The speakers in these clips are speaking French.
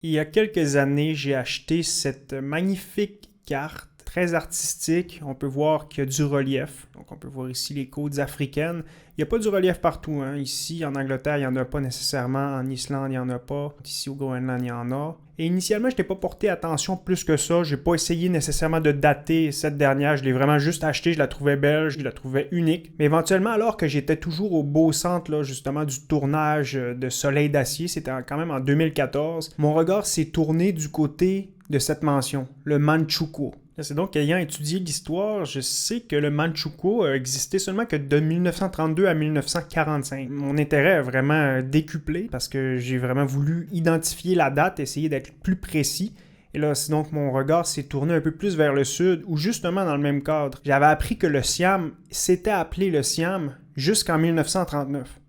Il y a quelques années, j'ai acheté cette magnifique carte très artistique. On peut voir qu'il y a du relief. Donc, on peut voir ici les côtes africaines. Il n'y a pas du relief partout, hein. Ici, en Angleterre, il n'y en a pas nécessairement. En Islande, il n'y en a pas. Ici, au Groenland, il y en a. Et initialement, je n'ai pas porté attention plus que ça. Je n'ai pas essayé nécessairement de dater cette dernière. Je l'ai vraiment juste achetée. Je la trouvais belle, je la trouvais unique. Mais éventuellement, alors que j'étais toujours au beau centre, là, justement, du tournage de Soleil d'acier, c'était quand même en 2014, mon regard s'est tourné du côté de cette mention, le Manchukuo. C'est donc qu'ayant étudié l'histoire, je sais que le Manchukuo a existé seulement que de 1932 à 1945. Mon intérêt a vraiment décuplé parce que j'ai vraiment voulu identifier la date, essayer d'être plus précis. Et là, c'est donc mon regard s'est tourné un peu plus vers le sud, ou justement dans le même cadre. J'avais appris que le Siam s'était appelé le Siam jusqu'en 1939.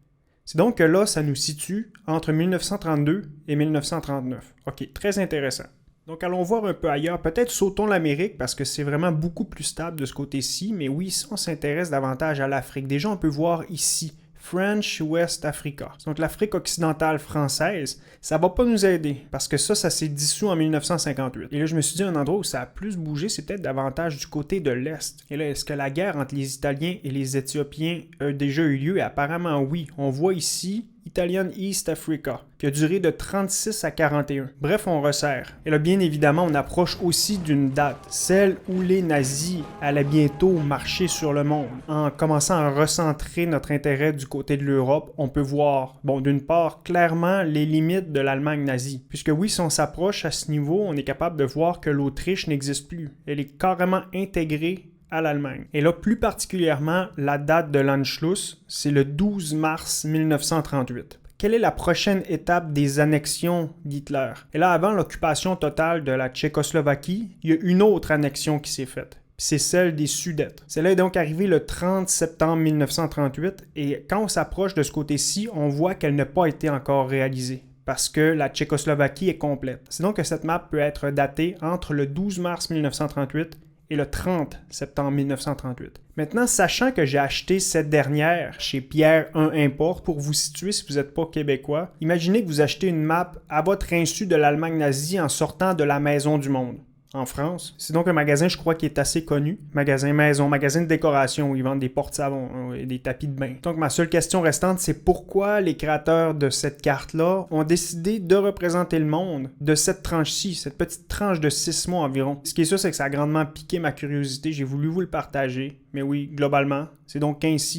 C'est donc que là, ça nous situe entre 1932 et 1939. Ok, très intéressant. Donc allons voir un peu ailleurs, peut-être sautons l'Amérique parce que c'est vraiment beaucoup plus stable de ce côté-ci, mais oui, ici on s'intéresse davantage à l'Afrique. Déjà on peut voir ici, French West Africa. Donc l'Afrique occidentale française, ça va pas nous aider parce que ça s'est dissous en 1958. Et là je me suis dit un endroit où ça a plus bougé, c'est peut-être davantage du côté de l'Est. Et là, est-ce que la guerre entre les Italiens et les Éthiopiens a déjà eu lieu? Et apparemment oui. On voit ici Italian East Africa, qui a duré de 36 à 41. Bref, on resserre. Et là, bien évidemment, on approche aussi d'une date, celle où les nazis allaient bientôt marcher sur le monde. En commençant à recentrer notre intérêt du côté de l'Europe, on peut voir, d'une part, clairement les limites de l'Allemagne nazie. Puisque oui, si on s'approche à ce niveau, on est capable de voir que l'Autriche n'existe plus. Elle est carrément intégrée à l'Allemagne. Et là, plus particulièrement, la date de l'Anschluss, c'est le 12 mars 1938. Quelle est la prochaine étape des annexions d'Hitler? Et là, avant l'occupation totale de la Tchécoslovaquie, il y a une autre annexion qui s'est faite. C'est celle des Sudètes. Celle-là est donc arrivée le 30 septembre 1938 et quand on s'approche de ce côté-ci, on voit qu'elle n'a pas été encore réalisée parce que la Tchécoslovaquie est complète. C'est donc que cette map peut être datée entre le 12 mars 1938 et le 30 septembre 1938. Maintenant, sachant que j'ai acheté cette dernière chez Pierre 1 Import, pour vous situer si vous n'êtes pas québécois, imaginez que vous achetez une map à votre insu de l'Allemagne nazie en sortant de la Maison du Monde. En France. C'est donc un magasin, je crois, qui est assez connu. Magasin maison, magasin de décoration où ils vendent des porte-savons et des tapis de bain. Donc, ma seule question restante, c'est pourquoi les créateurs de cette carte-là ont décidé de représenter le monde de cette tranche-ci, cette petite tranche de 6 mois environ. Ce qui est sûr, c'est que ça a grandement piqué ma curiosité. J'ai voulu vous le partager. Mais oui, globalement, c'est donc ainsi